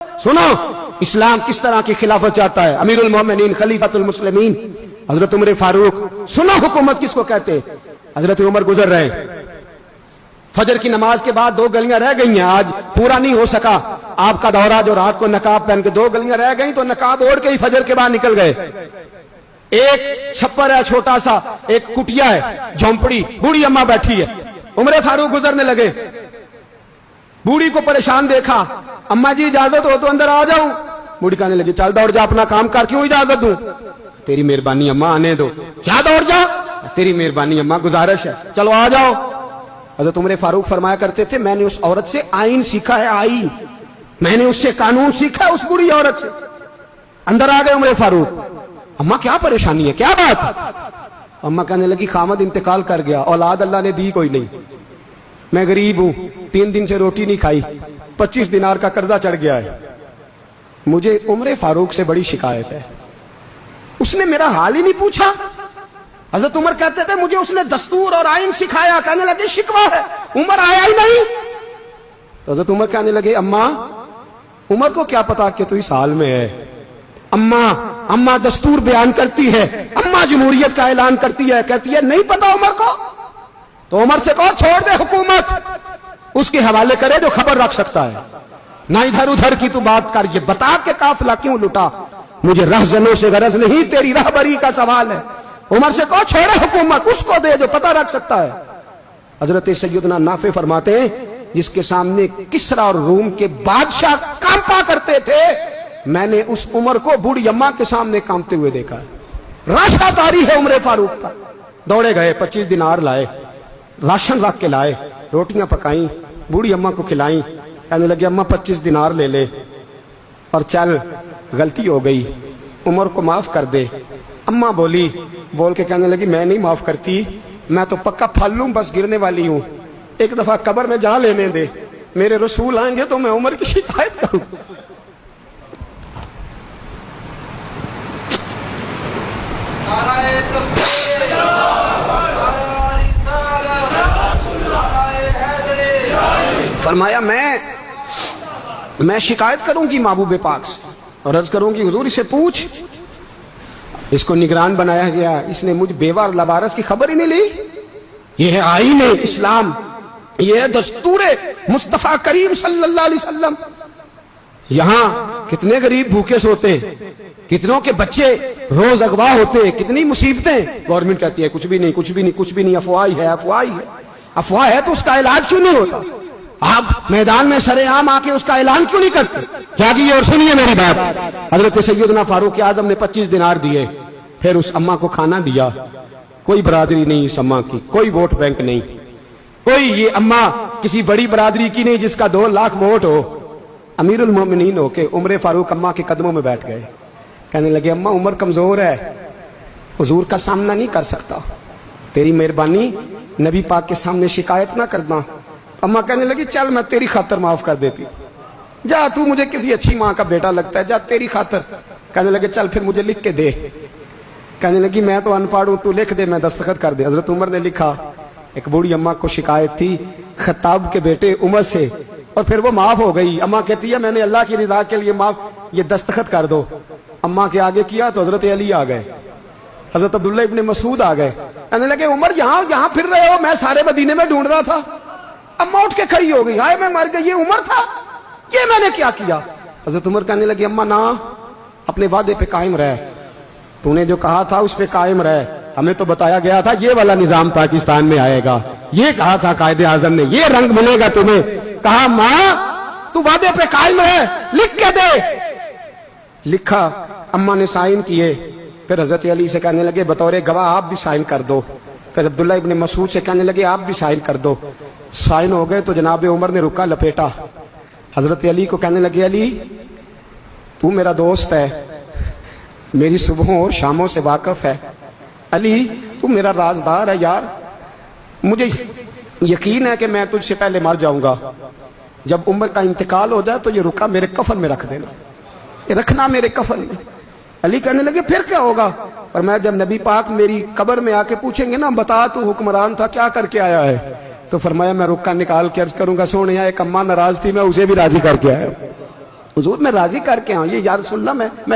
सुनो इस्लाम किस तरह की खिलाफत चाहता है। अमीरुल मोमिनीन खलीफतुल मुस्लिमीन हजरत उमर फारूक। सुनो हुकूमत किसको कहते हैं। हजरत उमर गुजर रहे, फजर की नमाज के बाद 2 गलियां रह गई हैं, आज पूरा नहीं हो सका आपका दौरा, जो रात को नकाब पहन के 2 गलियां रह गई तो नकाब ओढ़ के ही फजर के बाद निकल गए। एक छप्पर है छोटा सा, एक कुटिया है, झोंपड़ी, बूढ़ी अम्मा बैठी है। उमर फारूक गुजरने लगे, बूढ़ी को परेशान देखा, अम्मा जी इजाजत हो तो अंदर आ जाऊं। बूढ़ी कहने लगी चल दौड़ जा, अपना काम कर, क्यों इजाजत दूं। तेरी मेहरबानी अम्मा, आने दो। क्या दौड़ जा, तेरी मेहरबानी अम्मा, गुजारिश है, चलो आ जाओ। हज़रत उमर फारूक फरमाया करते थे मैंने उस औरत से आईन सीखा है, आईन, मैंने उससे कानून सीखा है, उस बुरी औरत से। अंदर आ गए उमर फारूक, अम्मा क्या परेशानी है, क्या बात। अम्मा कहने लगी खामद इंतकाल कर गया, औलाद अल्लाह ने दी कोई नहीं, मैं गरीब हूं, 3 दिन से रोटी नहीं खाई, 25 दिनार का कर्जा चढ़ गया है, मुझे उमर फारूक से बड़ी शिकायत है, उसने मेरा हाल ही नहीं पूछा। हजरत उमर कहते थे मुझे उसने दस्तूर और आइन सिखाया। कहने लगे शिकवा है, उमर आया ही नहीं। तो हजरत उमर कहने लगे अम्मा, उमर को क्या पता कि तू इस हाल में है। अम्मा दस्तूर बयान करती है, अम्मा जमहूरियत का ऐलान करती है, कहती है नहीं पता उमर को। तो उमर से कहो छोड़ दे हुकूमत, उसके हवाले करे जो खबर रख सकता है, ना इधर उधर की तू बात कर, ये बता के काफिला क्यों लुटा, मुझे रहजनों से गरज नहीं, तेरी रहबरी का सवाल है। उमर से कहो छोड़े हुकूमत, उसको दे जो पता रख सकता है। हजरत सैयदना नाफे फरमाते हैं जिसके सामने किसरा और रूम के बादशाह कांपा करते थे, मैंने उस उमर को बूढ़ी अम्मा के सामने कांपते हुए देखा है। राशादारी है उमर फारूक का। दौड़े गए, 25 दिनार लाए, राशन रख के लाए, रोटियां पकाई, बूढ़ी अम्मा को खिलाई। कहने लगे अम्मा 25 दिनार ले ले और चल, गलती हो गई, उमर को माफ कर दे। अम्मा बोली, बोल के कहने लगी मैं नहीं माफ करती, मैं तो पक्का फल लूं, बस गिरने वाली हूं, एक दफा कब्र में जा लेने दे, मेरे रसूल आएंगे तो मैं उमर की शिकायत करूं। फरमाया मैं शिकायत करूंगी महबूब पाक से और अर्ज करूंगी हुजूर इसे पूछ, इसको निगरान बनाया गया, इसने मुझ बेवा और लबारस की खबर ही नहीं ली। यह है आईन इस्लाम, यह है दस्तूर मुस्तफा करीम सल्लल्लाहु अलैहि वसल्लम। यहां कितने गरीब भूखे सोते हैं, कितनों के बच्चे रोज अगवा होते हैं, कितनी मुसीबतें। गवर्नमेंट कहती है कुछ भी नहीं, कुछ भी नहीं, कुछ भी नहीं, अफवाह ही है, अफवाह ही है। अफवाह है तो उसका इलाज क्यों नहीं होता। आप मैदान में सरेआम आके उसका ऐलान क्यों नहीं करते। जागिए और सुनिए मेरी बात। हजरत सैयदना फारूक आजम ने 25 दिनार दिए, फिर उस अम्मा को खाना दिया। कोई बरादरी नहीं इस अम्मा की, कोई वोट बैंक नहीं, कोई ये अम्मा किसी बड़ी बरादरी की नहीं जिसका 2 लाख वोट हो। अमीरुल मोमिनीन होके उमर फारूक अम्मा के कदमों में बैठ गए। कहने लगे अम्मा उमर कमजोर है, हुजूर का सामना नहीं कर सकता, तेरी मेहरबानी नबी पाक के सामने शिकायत ना करना। अम्मा कहने लगी चल मैं तेरी खातर माफ कर देती, जा तू मुझे किसी अच्छी माँ का बेटा लगता है, जा तेरी खातर। कहने लगे चल फिर मुझे लिख के दे। कहने लगी मैं तो अनपढ़ हूं, तू लिख दे, मैं दस्तखत कर दे। हजरत उमर ने लिखा। एक बूढ़ी अम्मा को शिकायत थी खत्ताब के बेटे उमर से, और फिर वो माफ हो गई। अम्मा कहती है मैंने अल्लाह की रिदा के लिए माफ, ये दस्तखत कर दो। अम्मा के आगे किया तो हजरत अली आ गए, हजरत अब्दुल्ला इब्ने मसूद आ गए। कहने लगे उमर यहाँ फिर रहे हो, मैं सारे मदीने में ढूंढ रहा था। अम्मा उठ के खड़ी हो गई, हाय मैं मर गई, ये उमर था, ये मैंने क्या किया। हजरत उमर कहने लगे अम्मा ना, अपने वादे पे कायम रह, तूने जो कहा था उस पे कायम रह, हमें तो बताया गया था ये वाला निजाम पाकिस्तान में आएगा, ये कहा था कायदे आजम ने, ये रंग मिलेगा तुम्हें। कहा माँ तू वादे पे कायम रह, लिख के दे। लिखा, अम्मा ने साइन किए। फिर हजरत अली से कहने लगे बतौर गवाह आप भी साइन कर दो। फिर अब्दुल्ला इब्ने मसूद से कहने लगे आप भी साइन कर दो। साइन हो गए तो जनाब उमर ने रुका लपेटा। हजरत अली को कहने लगे अली तू मेरा दोस्त है, मेरी सुबहों और शामों से वाकिफ है, अली तू मेरा राजदार है यार, मुझे यकीन है कि मैं तुझसे पहले मर जाऊंगा, जब उमर का इंतकाल हो जाए तो ये रुका मेरे कफन में रख देना, ये रखना मेरे कफन में। अली कहने लगे फिर क्या होगा। और मैं जब नबी पाक मेरी कब्र में आके पूछेंगे ना बता तू हुक्मरान था क्या करके आया है, तो फरमाया मैं रुक्का निकाल के अर्ज करूंगा सोने एक अम्मा नाराज थी मैं उसे भी राजी करके आया। حضور میں راضی کر کے آؤں، یہ یا رسول اللہ میں